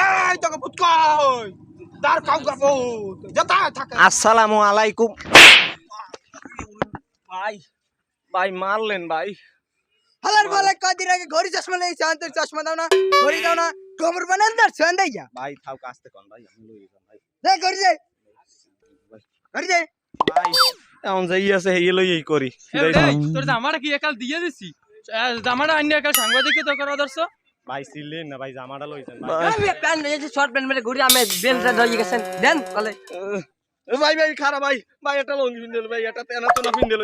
এই তোকে ভূত কই তার কাউ গাবো যেটা থাকে। আসসালামু আলাইকুম ভাই। ভাই মারলেন ভাই। হালার বলে কদিন আগে ঘড়ি চশমা লইছে অন্তর চশমা দাও না ঘড়ি দাও না গোবর বানান দার ছন দাইয়া ভাই থাও কাস্তে কোন ভাই আমি লই যাম ভাই। দে ঘড়ি দে ঘড়ি দে ভাই এখন যাই আছে হেই লই এই করি। তোর জামাটা কি একাল দিয়ে দিছি জামাটা আইনি একাল সাংবাদিক তো করা দর্শ ভাই সিলেন না ভাই জামাটা লই যান আমি প্যান্ট লইছি শর্ট প্যান্ট মেরে ঘড়ি আমি বেলটা ধরে গেছেন দেন কলে ভাই ভাই খারাপ ভাই ভাই এটা লঙ্গি পিন্দেল ভাই এটা তেনা তো না পিন্দেল।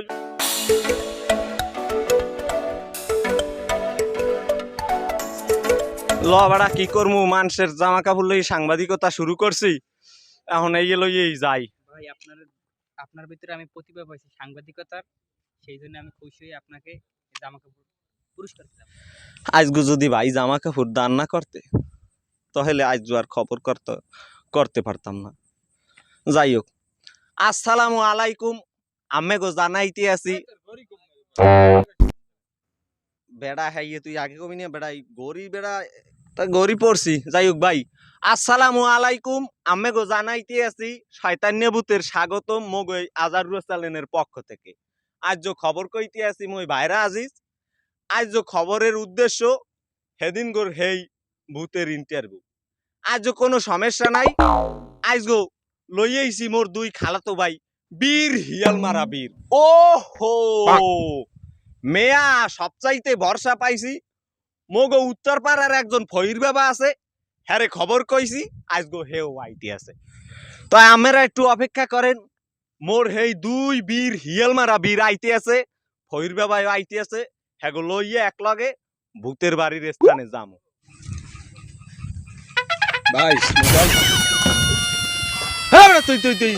ল বাড়া কি করমু মানুষের জামা কাপড় লই সাংবাদিকতা শুরু করছি এখন এই লই যাই। ভাই আপনার ভিতরে আমি প্রতিভা পাইছি সাংবাদিকতার, সেই জন্য আমি খুশি হয়ে আপনাকে জামা কাপড় পুরস্কার দিলাম। আজগু যদি ভাই জামা কাপড় দান না করতে তাহলে আজ আর খবর করতে পারতাম না। যাই হোক আসসালামু আলাইকুম আমি গো জানাইতে আছি বেড়া হাইয়ে তুই আগে কবি নিয়ে বেড়াই গরি বেড়া তা গরি পড়ছি। যাই হোক ভাই আসসালামু আলাইকুম আমি গো জানাইতে আছি শয়তান্য ভূতের স্বাগতম মগই আজারুর চ্যানেলের পক্ষ থেকে। আজ যে খবর কইতে আছি মই ভাইরা আজিজ। আজ যে খবরের উদ্দেশ্য হেদিন গোর হেই ভূতের ইন্টারভিউ। আজ কোনো সমস্যা নাই। আজ গো লই আইছি মোর দুই খালাতো ভাই বীর হিয়াল মারা বীর। ও হো মেয়া সবচাইতে ভরসা পাইছি মগো উত্তর পাড়ার একজন ফইর বাবা আছে হ্যারে খবর কইছি আজ গো হেও আইতে আছে। তো আমরা একটু অপেক্ষা করেন মোর হেই দুই বীর হিয়াল মারা বীর আইতে আছে ফইর বাবা আইতে আছে হ্যাঁ গো লইয়ে এক লগে ভূতের বাড়ির স্থানে যামু। ভাই হ্যাঁ তুই তুই তুই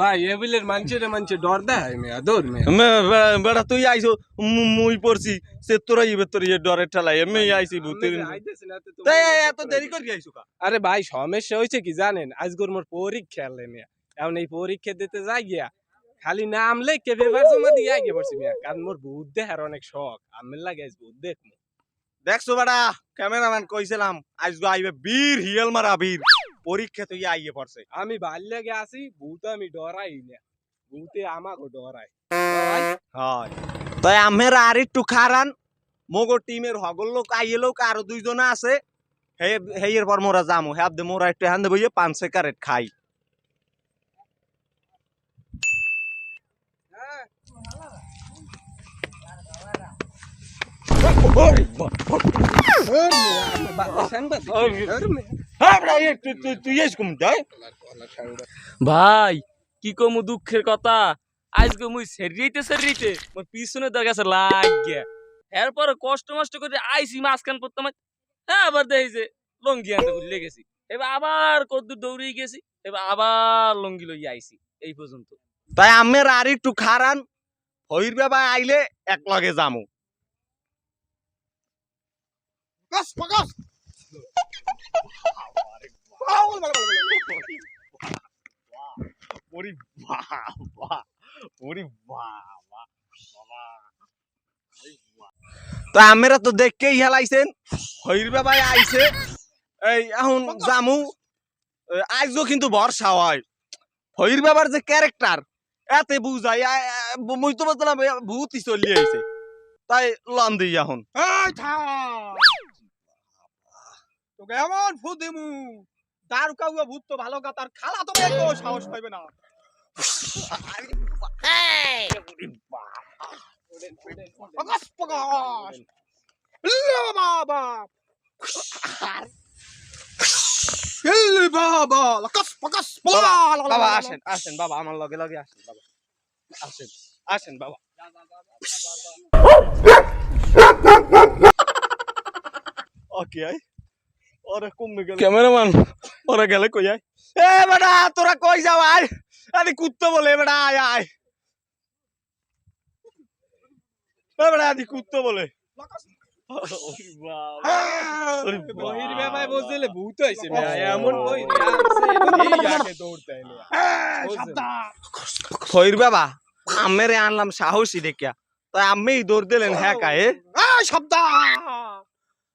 ভাই এবিলের মানছে ডর দেয় মেয়া দৌড় মেয়া বেড়া তুই আইসো মুই পড়ছি সে তোরাই ভেতরে ডরে ঠেলাই এমনি আইসি ভূতের এত দেরি করে আইসো কা। আরে ভাই সমস্যা হয়েছে কি জানেন আজগর মোর পরীক্ষা মেয়া এখন এই পরীক্ষা দিতে যাই গিয়া খালি নাম লেখে পেপার জমা দিয়ে আগে পড়ছি মেয়া কারণ মোর ভূত দেখার অনেক শখ আমের লাগে আজ ভূত দেখবো। দেখছো বেড়া ক্যামেরাম্যান কইছিলাম আজগো আইবে বীর হিয়াল মারা বীর পরীক্ষা তুই আইয়ে পড়ছে। আমি ভাল লাগে আসি ভূত আমি ডরাই না ভূতে আমাকে ডরাই। হয় তাই আমের আর একটু খারান মগো টিমের হগল লোক আইয়ে লোক আরো দুইজনা আছে হেয়ের পর মোরা যামু হ্যাঁ দে মোরা একটু হ্যান্ডে বইয়ে 5 সিগারেট খাই। ভাই কি কমু দুঃখের কথা আজকে মুই সেরিতে মোর পিছনে দর গেছে লাগিয়া এরপর কষ্ট মষ্ট করে আইসি মাঝখান করতে হ্যাঁ আবার দেখি যে লঙ্গি আনতে করে লেগেছি এবার আবার কদ্দুর দৌড়ে গেছি এবার আবার লঙ্গি লই আইসি এই পর্যন্ত। তাই আমের আর একটু খারান হইর বাবা আইলে এক লগে যামু। তো আমরা তো দেখকেই হেলাইছেন হইর বাবাই আইছে এই এখন জামু আজও কিন্তু ভরসা হয় হইর বাবার যে ক্যারেক্টার এতে বুঝাই মুই তো বললাম ভূতই চলিয়ে আইছে তাই লন দিই এখন। এই থাম তোকে এমন ভূত দিমু দারু কাউয়া ভূত তো ভালো কথা আর খালা তো বের করে সাহস পাইবে না। পকাস পকাস লে বাবা লে বাবা লকাস পকাস বাবা আসেন আসেন বাবা আমার লগে লগে আসেন বাবা আসেন আসেন বাবা। ওকে আই ওরে কমে গেল ক্যামেরাম্যান ওরে গেলে কই আয় এ বেটা তোরা কই যাও আয় আরে কুত্তা বলে বেটা আয় আয় এ বেটা আদি কুত্তা বলে বহির ব্যাপারে বলছিলে ভূত হইছে মেয়া এমন কই এই আগে দৌড়তে আইলো খইর বাবা আমেরে আনলাম সাহসী দেখিয়া তাই আমি দৌড় দিলেন হ্যাঁ কায়ে শব্দ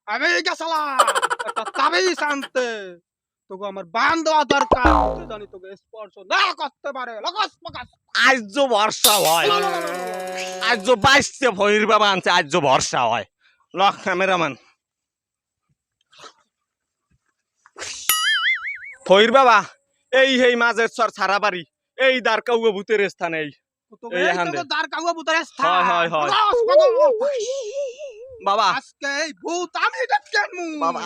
আমি গেছলা একটা তাবিজ আনতে তোকে আমার বান দেওয়া দরকার তুই জানি তোকে স্পর্শ না করতে পারে লগস পকাস আজ যে বর্ষা হয় আজ যে বাইশে ভৈর বাবা আনছে আজ যে বর্ষা হয় লক ক্যামেরাম্যান ভৈর বাবা এই মাঝের সর সারা বাড়ি এই দ্বারকাউয়া ভূতের স্থানে এই তোকে এই এই এখান তোকে দে। দাঁড় কাউয়া ভূতের হয়, স্থান হয়, হয়। লগস পকাস বাবা আজকে এই ভূত আমি দেখতে আনমু বাবা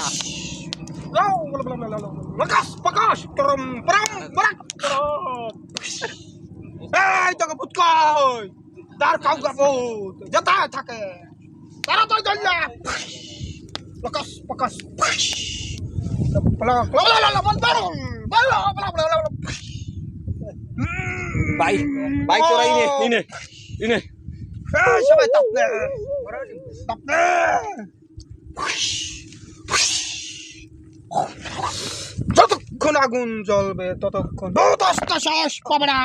লগস পকাস পরম পরম পরাক এই তোকে ভূত কই দাঁড় কাউয়া ভূত যেটা থাকে তারা তো জল্লা লগস পকাস ভাই ভাই তোরা ইনে ইনে সবাই তাপলে তাপলে যতক্ষণ আগুন জ্বলবে ততক্ষণ বহুত অস্ত্র শেষ পাবে না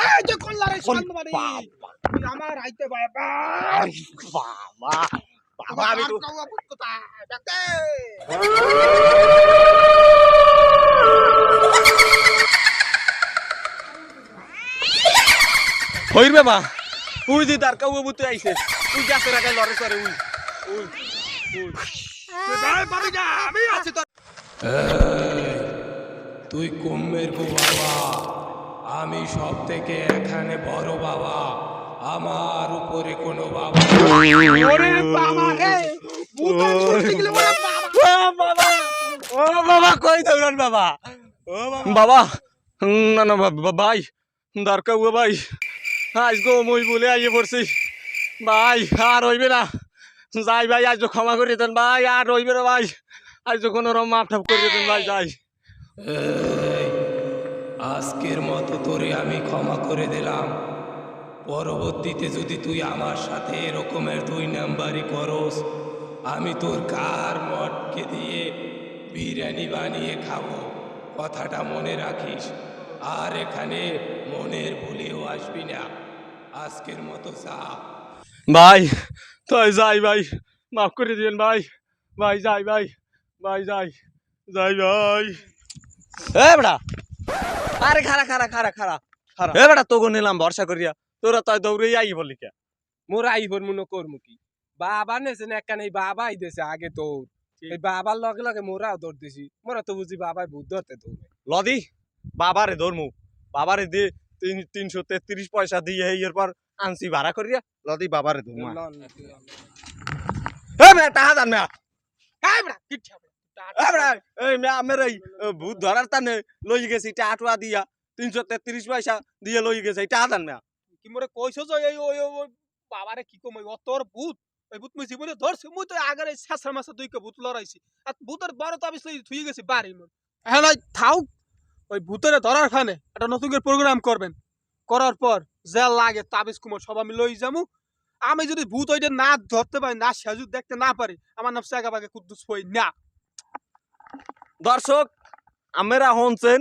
এই যে কল্লারে শান্তবাড়ি তুই আমার আইতে বাবা বাবা বাবা আমি তো দেখতে ভৈর বাবা উই দি দ্বারকাউয়া ভূতে আইছে তুই গাছের আগে লড়ে চড়ে উই উই পাবি না আমি আছি তো তুই কুম্ভের বাবা, আমি সব থেকে এখানে বড় বাবা, আমার উপরে কোনো বাবা ওরে বাবা রে ভূতের ছুটতে গেলে ওরে বাবা ও বাবা কই দৌড়ান বাবা ও বাবা না না ভাই দ্বারকাউয়া ভাই আজ গো মই বলে আইয়ে পড়ছি ভাই আর হইবে না যাই ভাই আজ ক্ষমা করে দেন ভাই আর হইবে না ভাই আজ কোনো রকম মাফ টাফ করে দেন ভাই যাই এই, আজকের মতো তোরে আমি ক্ষমা করে দিলাম, পরবর্তীতে যদি তুই আমার সাথে এরকমের 2 নাম্বারই করস, আমি তোর কার মটকে দিয়ে বিরিয়ানি বানিয়ে খাবো, কথাটা মনে রাখিস। আর এখানে মনের ভুলেও আসবি না। আজকের মতো যা। ভাই তাই যাই ভাই মাফ করে দিবেন ভাই ভাই যাই ভাই ভাই যাই যাই ভাই এ বেটা আরে খারা খারা খারা খারা খারা এ বেটা তোকে নিলাম ভরসা করিয়া তোরা তাই দৌড়ে আই বলি কে মোরা আইবর মনে করমু কি, বাবা নেছে না একখানে বাবাই দেছে আগে তোর, এই বাবার লগে লগে মোরাও দৌড় দিছি, মোরা তো বুঝি বাবাই ভূত ধরতে দৌড়ে। লদি বাবারে ধরমু বাবারে দিয়ে 333 পয়সা দিয়ে এরপর আনছি ভাড়া করিয়া লদি বাবারে ধরমু এ মে টাকা দান মে এই বড়া কিচ্ছা এ বেটা এই মে আমার এই ভূত ধরার টানে লই গেছি টাকা দিয়া 333 পয়সা দিয়ে লই গেছে টাকা দান মে কি মোরে কইছো যে এই ওই ওই বাবারে কি কম ওই তোর ভূত ওই ভূত মুই জীবনে ধরছি মুই তো আগে শেষের মাসে দুইকে ভূত লড়াইছি আর ভূতের বড় তো আমি থুই গেছি বাড়ি মন এখন ওই থাও ওই ভূতের ধরার খানে একটা নতুন করে প্রোগ্রাম করবেন, করার পর যা লাগে তাবিজ কুমার সব আমি লই যামু। আমি যদি ভূত ওইটা না ধরতে পারি না সাজু দেখতে না পারি আমার নাম সাগা বাগে কুদ্দুস হই না। দর্শক আমরা হনছেন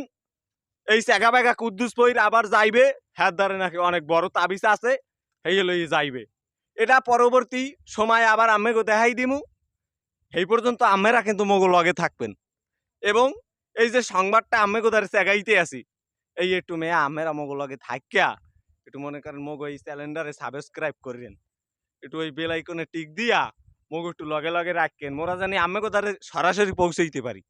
এই সেগা বেগা কুদ্দুস পইর আবার যাইবে হ্যাঁ ধরে নাকি অনেক বড় তাবিজ আছে এই লই যাইবে, এটা পরবর্তী সময় আবার আম্মেগো দেখাই দিমু। এই পর্যন্ত আম্মেরা কিন্তু মগো লগে থাকবেন এবং এই যে সংবাদটা আম্মেগো দ্বারা সেগাইতে আছি এই একটু মেয়ে আম্মেরা মগো লগে থাকিয়া একটু মনে করেন মগো এই চ্যানেলটারে সাবস্ক্রাইব করেন, একটু ওই বেল আইকনে টিক দিয়া মগো একটু লগে লগে রাখেন, মোরা জানি আম্মেগো দ্বারা সরাসরি পৌঁছাইতে পারি।